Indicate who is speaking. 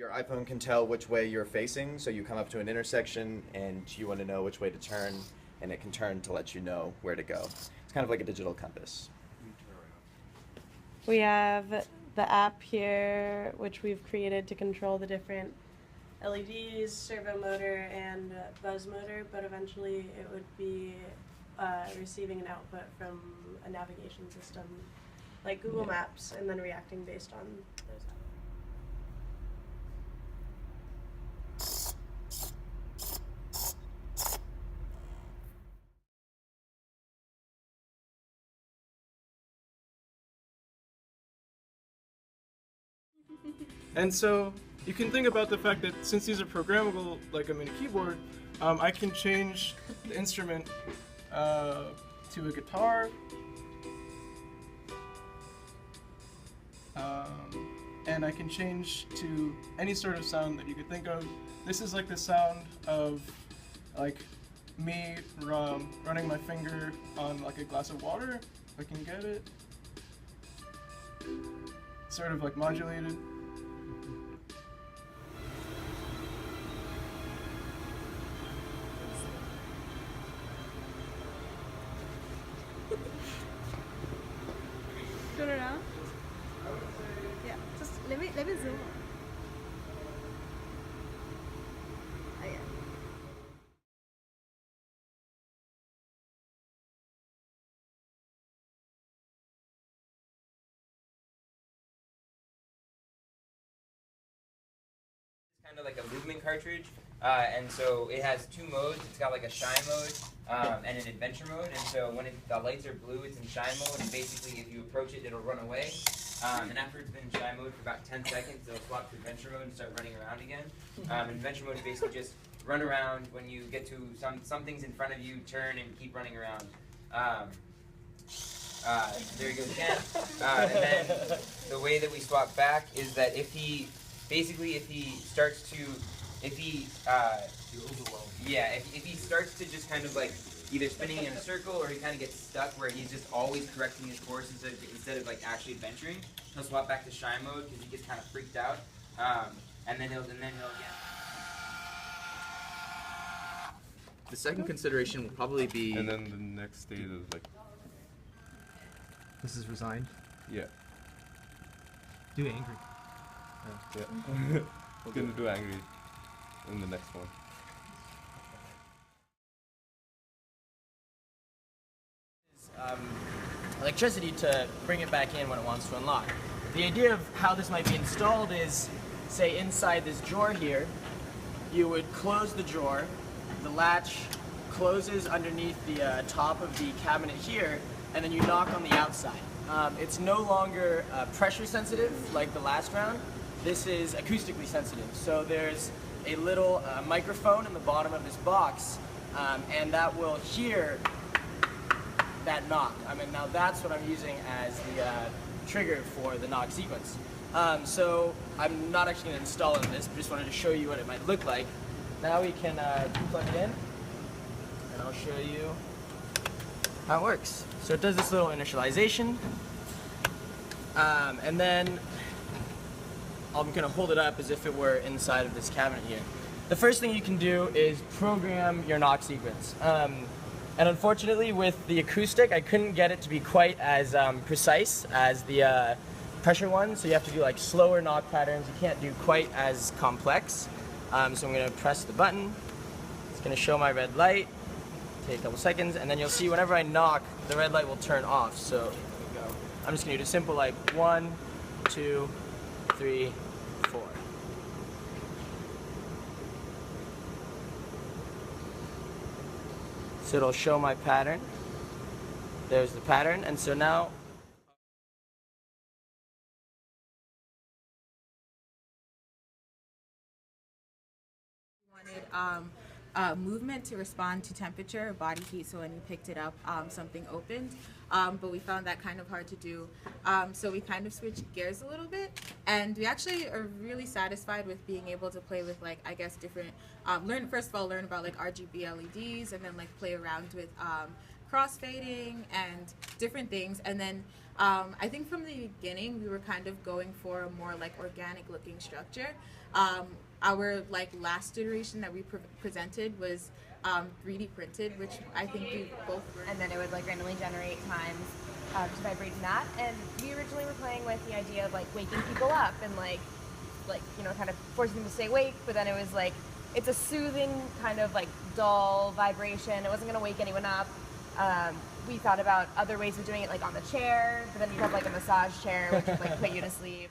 Speaker 1: your iPhone can tell which way you're facing, so you come up to an intersection and you want to know which way to turn, and it can turn to let you know where to go. It's kind of like a digital compass.
Speaker 2: We have the app here, which we've created to control the different LEDs, servo motor, and buzz motor, but eventually it would be receiving an output from a navigation system like Google Maps and then reacting based on those
Speaker 3: And so you can think about the fact that since these are programmable, like a mini keyboard, I can change the instrument to a guitar, and I can change to any sort of sound that you could think of. This is like the sound of like me running my finger on like a glass of water, if I can get it. Sort of like modulated.
Speaker 4: Turn around. Yeah, just let me zoom. Oh, yeah.
Speaker 5: Kind of like a movement cartridge, and so it has two modes. It's got like a shine mode and an adventure mode, and so when the lights are blue, it's in shine mode, and basically if you approach it, it'll run away, and after it's been in shine mode for about 10 seconds, it'll swap to adventure mode and start running around again. And adventure mode is basically just run around. When you get to some things in front of you, turn and keep running around. There he goes again. And then the way that we swap back is that if he starts to just kind of like either spinning in a circle, or he kind of gets stuck where he's just always correcting his course instead of like actually adventuring, he'll swap back to shine mode because he gets kind of freaked out, and then he'll
Speaker 6: The second consideration will probably be.
Speaker 7: And then the next state is like.
Speaker 8: This is resigned.
Speaker 7: Yeah.
Speaker 8: Do angry.
Speaker 7: Yeah. We're gonna do angry in the next one.
Speaker 9: Electricity to bring it back in when it wants to unlock. The idea of how this might be installed is, say inside this drawer here, you would close the drawer, the latch closes underneath the top of the cabinet here, and then you knock on the outside. It's no longer pressure sensitive like the last round. This is acoustically sensitive. So there's a little microphone in the bottom of this box, and that will hear that knock. Now that's what I'm using as the trigger for the knock sequence. So I'm not actually going to install it in this, but just wanted to show you what it might look like. Now we can plug it in, and I'll show you how it works. So it does this little initialization, and then I'm going to hold it up as if it were inside of this cabinet here. The first thing you can do is program your knock sequence. And unfortunately with the acoustic, I couldn't get it to be quite as precise as the pressure one, so you have to do like slower knock patterns. You can't do quite as complex. So I'm going to press the button. It's going to show my red light. Take a couple seconds, and then you'll see whenever I knock, the red light will turn off. So here we go. I'm just going to do simple like 1, 2, 3, 4. So it'll show my pattern. There's the pattern, and so now
Speaker 10: movement to respond to temperature or body heat, so when you picked it up, something opened, but we found that kind of hard to do, so we kind of switched gears a little bit, and we actually are really satisfied with being able to play with, like, I guess different, first of all learn about like RGB LEDs, and then like play around with crossfading and different things. And then I think from the beginning we were kind of going for a more like organic looking structure. Our like last iteration that we presented was 3D printed, which I think we both were.
Speaker 11: And then it would like randomly generate times just by breaking that. And we originally were playing with the idea of like waking people up and like you know, kind of forcing them to stay awake. But then it was like it's a soothing kind of like dull vibration. It wasn't going to wake anyone up. We thought about other ways of doing it, like on the chair. But then you have like a massage chair, which would like put you to sleep.